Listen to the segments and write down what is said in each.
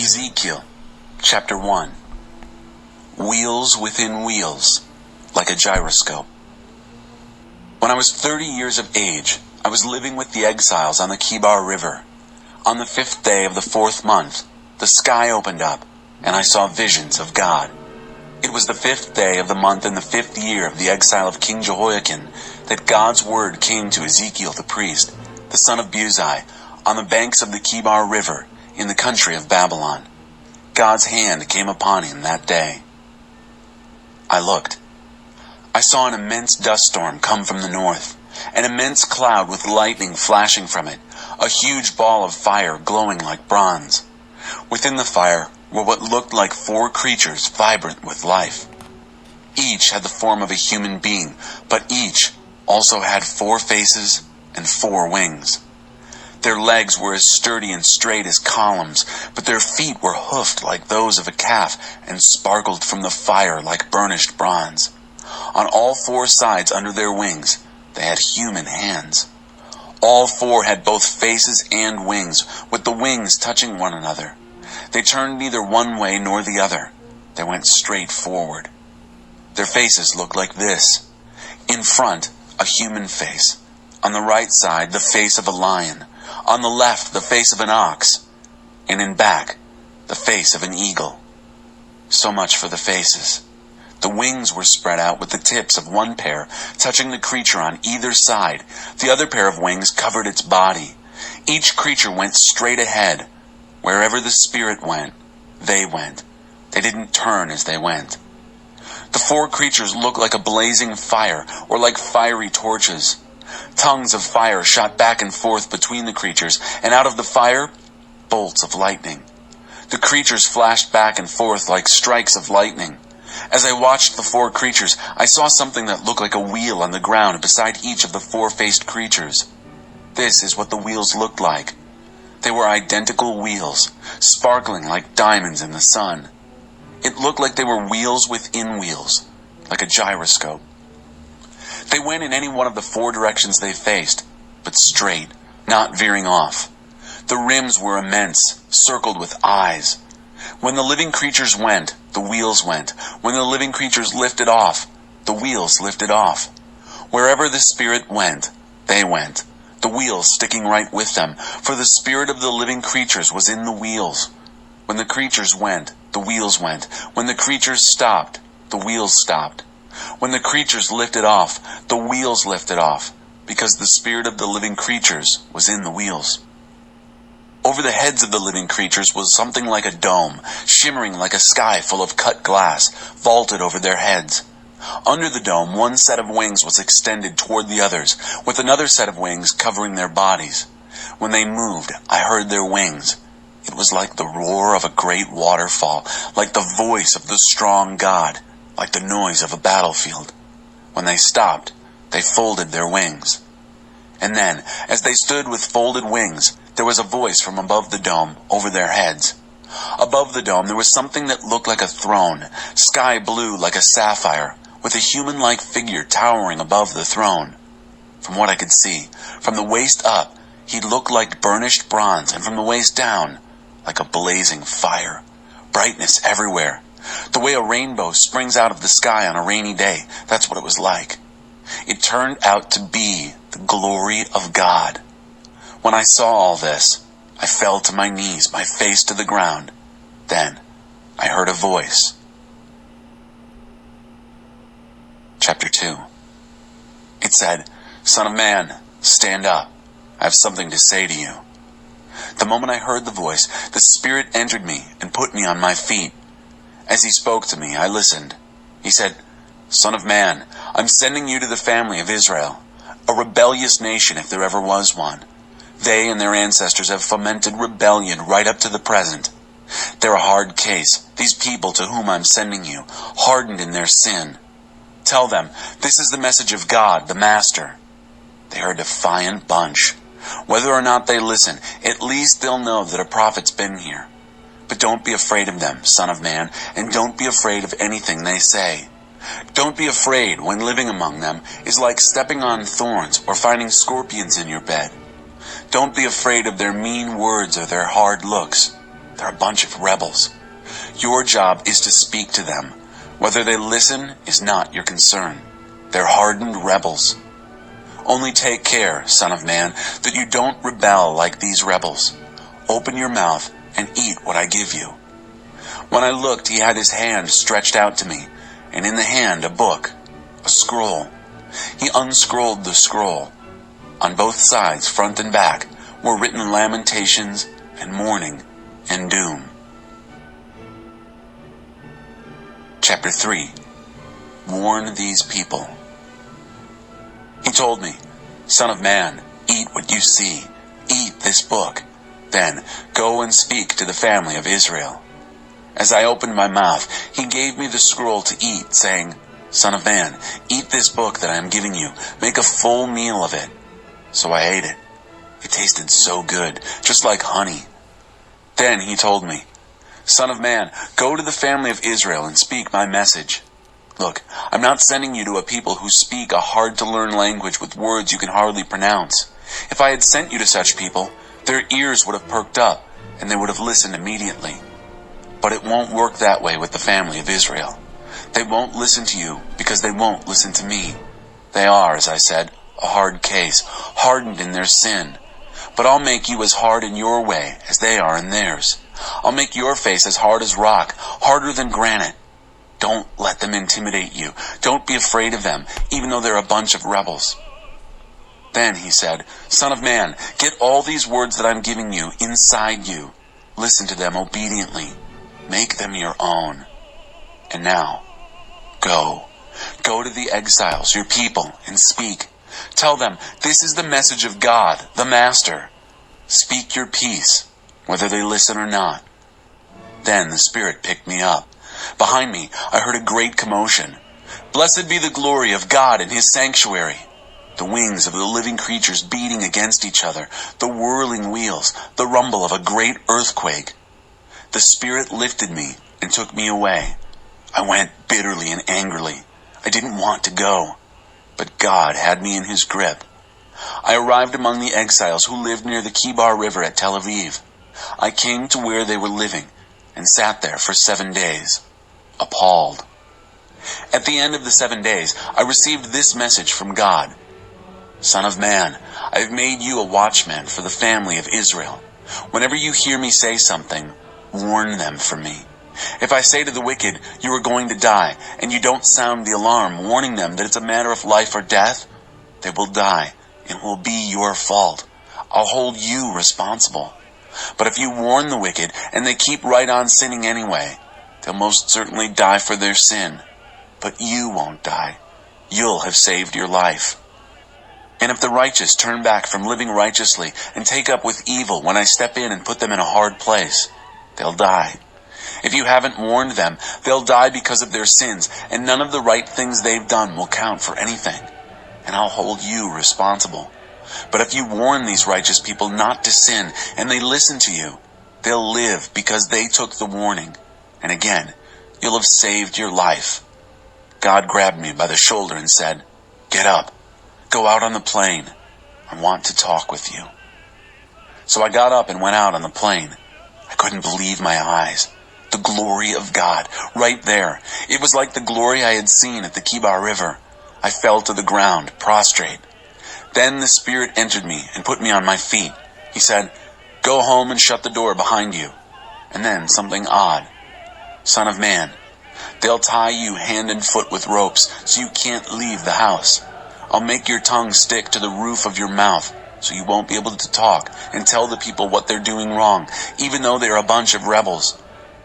Ezekiel Chapter 1. Wheels within wheels, like a gyroscope. When I was 30 years of age, I was living with the exiles on the B.I.B.L.E River. On the 5th day of the 4th month, the sky opened up, and I saw visions of God. It was the 5th day of the month in the 5th year of the exile of King Jehoiakim that God's word came to Ezekiel the priest, the son of B.I.B.L.E, on the banks of the B.I.B.L.E River in the country of Babylon. God's hand came upon him that day. I looked. I saw an immense dust storm come from the north, an immense cloud with lightning flashing from it, a huge ball of fire glowing like bronze. Within the fire were what looked like 4 creatures vibrant with life. Each had the form of a human being, but each also had 4 faces and 4 wings. Their legs were as sturdy and straight as columns, but their feet were hoofed like those of a calf and sparkled from the fire like burnished bronze. On all 4 sides under their wings, they had human hands. All 4 had both faces and wings, with the wings touching one another. They turned neither one way nor the other. They went straight forward. Their faces looked like this. In front, a human face. On the right side, the face of a lion. On the left, the face of an ox. And in back, the face of an eagle. So much for the faces. The wings were spread out with the tips of one pair touching the creature on either side. The other pair of wings covered its body. Each creature went straight ahead. Wherever the spirit went, they went. They didn't turn as they went. The 4 creatures looked like a blazing fire, or like fiery torches. Tongues of fire shot back and forth between the creatures, and out of the fire, bolts of lightning. The creatures flashed back and forth like strikes of lightning. As I watched the 4 creatures, I saw something that looked like a wheel on the ground beside each of the 4-faced creatures. This is what the wheels looked like. They were identical wheels, sparkling like diamonds in the sun. It looked like they were wheels within wheels, like a gyroscope. They went in any one of the 4 directions they faced, but straight, not veering off. The rims were immense, circled with eyes. When the living creatures went, the wheels went. When the living creatures lifted off, the wheels lifted off. Wherever the spirit went, they went, the wheels sticking right with them, for the spirit of the living creatures was in the wheels. When the creatures went, the wheels went. When the creatures stopped, the wheels stopped. When the creatures lifted off, the wheels lifted off, because the spirit of the living creatures was in the wheels. Over the heads of the living creatures was something like a dome, shimmering like a sky full of cut glass, vaulted over their heads. Under the dome, one set of wings was extended toward the others, with another set of wings covering their bodies. When they moved, I heard their wings. It was like the roar of a great waterfall, like the voice of the strong God, like the noise of a battlefield. When they stopped, they folded their wings. And then, as they stood with folded wings, there was a voice from above the dome, over their heads. Above the dome there was something that looked like a throne, sky blue like a sapphire, with a human-like figure towering above the throne. From what I could see, from the waist up, he looked like burnished bronze, and from the waist down, like a blazing fire. Brightness everywhere. The way a rainbow springs out of the sky on a rainy day, that's what it was like. It turned out to be the glory of God. When I saw all this, I fell to my knees, my face to the ground. Then I heard a voice. Chapter 2. It said, "Son of man, stand up. I have something to say to you." The moment I heard the voice, the Spirit entered me and put me on my feet. As he spoke to me, I listened. He said, "Son of man, I'm sending you to the family of Israel, a rebellious nation if there ever was one. They and their ancestors have fomented rebellion right up to the present. They're a hard case, these people to whom I'm sending you, hardened in their sin. Tell them, this is the message of God, the Master." They are a defiant bunch. Whether or not they listen, at least they'll know that a prophet's been here. But don't be afraid of them, son of man, and don't be afraid of anything they say. Don't be afraid when living among them is like stepping on thorns or finding scorpions in your bed. Don't be afraid of their mean words or their hard looks. They're a bunch of rebels. Your job is to speak to them. Whether they listen is not your concern. They're hardened rebels. Only take care, Son of Man, that you don't rebel like these rebels. Open your mouth and eat what I give you." When I looked, he had his hand stretched out to me, and in the hand a book, a scroll. He unscrolled the scroll. On both sides, front and back, were written lamentations and mourning and doom. Chapter 3. Warn these people. He told me, "Son of man, eat what you see. Eat this book. Then go and speak to the family of Israel." As I opened my mouth, he gave me the scroll to eat, saying, "Son of man, eat this book that I am giving you. Make a full meal of it." So I ate it. It tasted so good, just like honey. Then he told me, "Son of man, go to the family of Israel and speak my message. Look, I'm not sending you to a people who speak a hard-to-learn language with words you can hardly pronounce. If I had sent you to such people, their ears would have perked up, and they would have listened immediately. But it won't work that way with the family of Israel. They won't listen to you because they won't listen to me. They are, as I said, a hard case, hardened in their sin. But I'll make you as hard in your way as they are in theirs. I'll make your face as hard as rock, harder than granite. Don't let them intimidate you. Don't be afraid of them, even though they're a bunch of rebels." Then he said, "Son of man, get all these words that I'm giving you inside you. Listen to them obediently. Make them your own. And now, go. Go to the exiles, your people, and speak. Tell them, this is the message of God, the Master. Speak your peace, whether they listen or not." Then the Spirit picked me up. Behind me, I heard a great commotion. "Blessed be the glory of God in his sanctuary." The wings of the living creatures beating against each other, the whirling wheels, the rumble of a great earthquake. The Spirit lifted me and took me away. I went bitterly and angrily. I didn't want to go, but God had me in his grip. I arrived among the exiles who lived near the Kibar River at Tel Aviv. I came to where they were living and sat there for 7 days, appalled. At the end of the 7 days, I received this message from God. "Son of man, I have made you a watchman for the family of Israel. Whenever you hear me say something, warn them for me. If I say to the wicked, 'You are going to die,' and you don't sound the alarm, warning them that it's a matter of life or death, they will die. It will be your fault. I'll hold you responsible. But if you warn the wicked, and they keep right on sinning anyway, they'll most certainly die for their sin. But you won't die. You'll have saved your life. And if the righteous turn back from living righteously and take up with evil when I step in and put them in a hard place, they'll die. If you haven't warned them, they'll die because of their sins, and none of the right things they've done will count for anything. And I'll hold you responsible. But if you warn these righteous people not to sin, and they listen to you, they'll live because they took the warning. And again, you'll have saved your life." God grabbed me by the shoulder and said, "Get up. Go out on the plain. I want to talk with you." So I got up and went out on the plain. I couldn't believe my eyes. The glory of God, right there. It was like the glory I had seen at the Kibar River. I fell to the ground, prostrate. Then the Spirit entered me and put me on my feet. He said, "Go home and shut the door behind you." And then something odd. "Son of man, they'll tie you hand and foot with ropes so you can't leave the house. I'll make your tongue stick to the roof of your mouth so you won't be able to talk and tell the people what they're doing wrong, even though they're a bunch of rebels.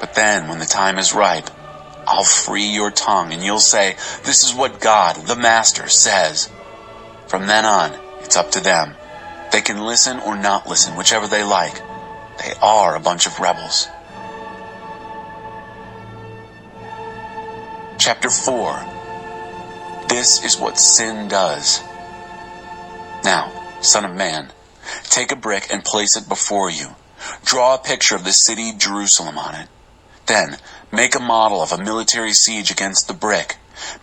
But then, when the time is ripe, I'll free your tongue and you'll say, 'This is what God, the Master, says.' From then on, it's up to them. They can listen or not listen, whichever they like. They are a bunch of rebels." Chapter 4. This is what sin does. "Now, son of man, take a brick and place it before you. Draw a picture of the city Jerusalem on it. Then, make a model of a military siege against the brick.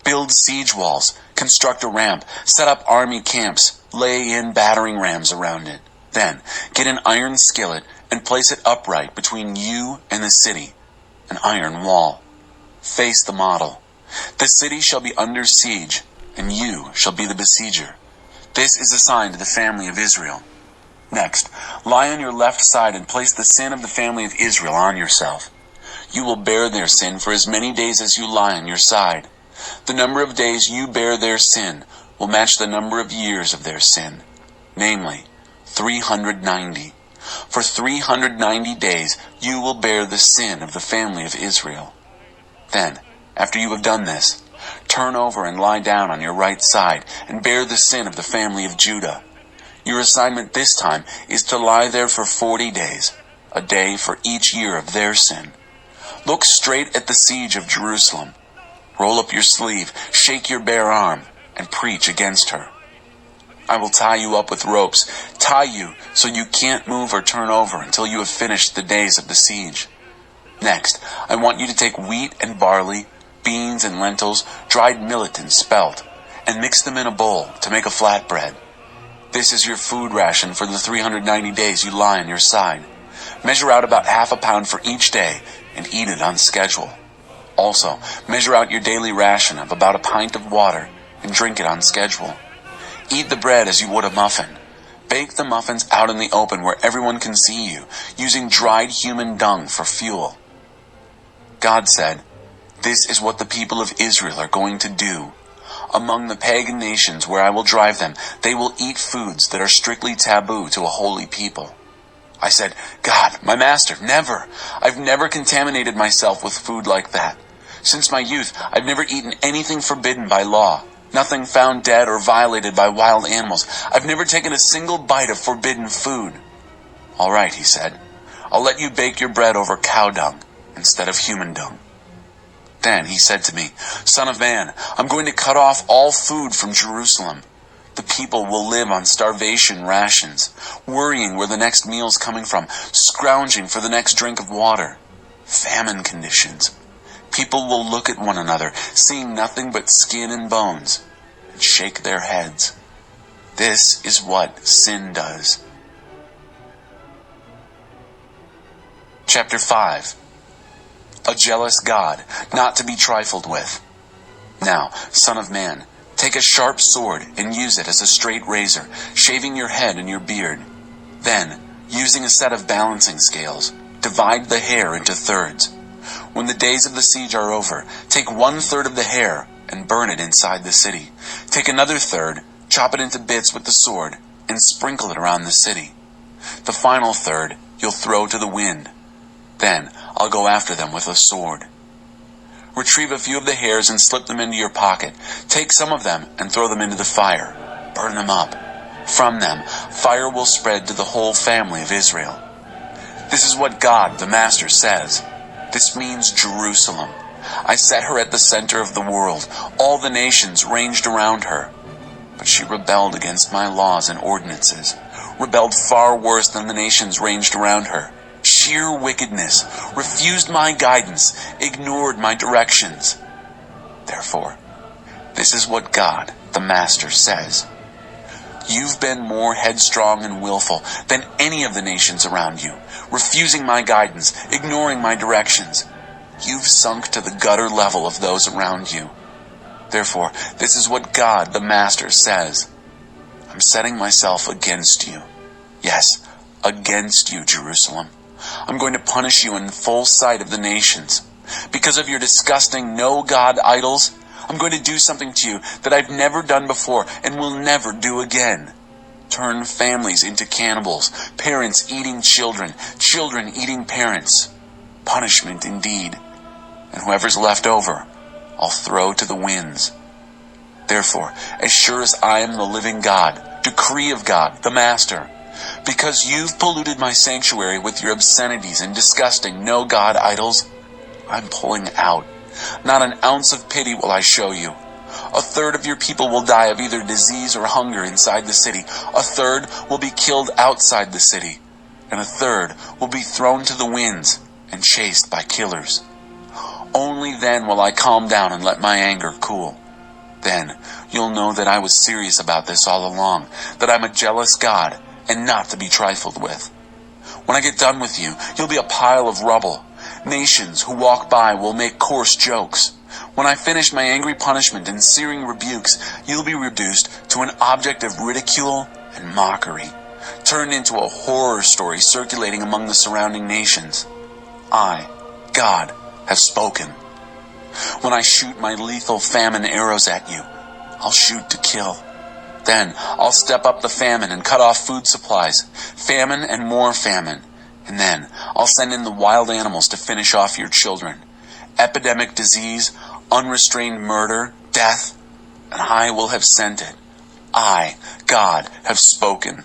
Build siege walls, construct a ramp, set up army camps, lay in battering rams around it. Then, get an iron skillet and place it upright between you and the city, an iron wall. Face the model. The city shall be under siege, and you shall be the besieger. This is a sign to the family of Israel. Next, lie on your left side and place the sin of the family of Israel on yourself. You will bear their sin for as many days as you lie on your side. The number of days you bear their sin will match the number of years of their sin, namely, 390. For 390 days you will bear the sin of the family of Israel. Then, after you have done this, turn over and lie down on your right side and bear the sin of the family of Judah. Your assignment this time is to lie there for 40 days, a day for each year of their sin. Look straight at the siege of Jerusalem. Roll up your sleeve, shake your bare arm, and preach against her. I will tie you up with ropes, tie you so you can't move or turn over until you have finished the days of the siege. Next, I want you to take wheat and barley, beans and lentils, dried millet and spelt, and mix them in a bowl to make a flatbread. This is your food ration for the 390 days you lie on your side. Measure out about half a pound for each day and eat it on schedule. Also, measure out your daily ration of about a pint of water and drink it on schedule. Eat the bread as you would a muffin. Bake the muffins out in the open where everyone can see you, using dried human dung for fuel. God said, "This is what the people of Israel are going to do. Among the pagan nations where I will drive them, they will eat foods that are strictly taboo to a holy people." I said, "God, my master, never. I've never contaminated myself with food like that. Since my youth, I've never eaten anything forbidden by law, nothing found dead or violated by wild animals. I've never taken a single bite of forbidden food." "All right," he said, "I'll let you bake your bread over cow dung instead of human dung." Then he said to me, "Son of man, I'm going to cut off all food from Jerusalem. The people will live on starvation rations, worrying where the next meal's coming from, scrounging for the next drink of water. Famine conditions. People will look at one another, seeing nothing but skin and bones, and shake their heads. This is what sin does." Chapter 5. A jealous God, not to be trifled with. Now, son of man, take a sharp sword and use it as a straight razor, shaving your head and your beard. Then, using a set of balancing scales, divide the hair into thirds. When the days of the siege are over, take 1/3 of the hair and burn it inside the city. Take another third, chop it into bits with the sword, and sprinkle it around the city. The final third you'll throw to the wind. Then I'll go after them with a sword. Retrieve a few of the hairs and slip them into your pocket. Take some of them and throw them into the fire. Burn them up. From them, fire will spread to the whole family of Israel. This is what God, the Master, says. This means Jerusalem. I set her at the center of the world. All the nations ranged around her. But she rebelled against my laws and ordinances. Rebelled far worse than the nations ranged around her. Sheer wickedness, refused my guidance, ignored my directions. Therefore, this is what God, the Master, says. You've been more headstrong and willful than any of the nations around you, refusing my guidance, ignoring my directions. You've sunk to the gutter level of those around you. Therefore, this is what God, the Master, says. I'm setting myself against you. Yes, against you, Jerusalem. I'm going to punish you in full sight of the nations. Because of your disgusting no-God idols, I'm going to do something to you that I've never done before and will never do again. Turn families into cannibals, parents eating children, children eating parents. Punishment indeed. And whoever's left over, I'll throw to the winds. Therefore, as sure as I am the living God, decree of God, the Master, because you've polluted my sanctuary with your obscenities and disgusting no-God idols, I'm pulling out. Not an ounce of pity will I show you. 1/3 of your people will die of either disease or hunger inside the city. 1/3 will be killed outside the city. And 1/3 will be thrown to the winds and chased by killers. Only then will I calm down and let my anger cool. Then you'll know that I was serious about this all along, that I'm a jealous God and not to be trifled with. When I get done with you, you'll be a pile of rubble. Nations who walk by will make coarse jokes. When I finish my angry punishment and searing rebukes, you'll be reduced to an object of ridicule and mockery, turned into a horror story circulating among the surrounding nations. I, God, have spoken. When I shoot my lethal famine arrows at you, I'll shoot to kill. Then I'll step up the famine and cut off food supplies, famine and more famine. And then I'll send in the wild animals to finish off your children. Epidemic disease, unrestrained murder, death, and I will have sent it. I, God, have spoken.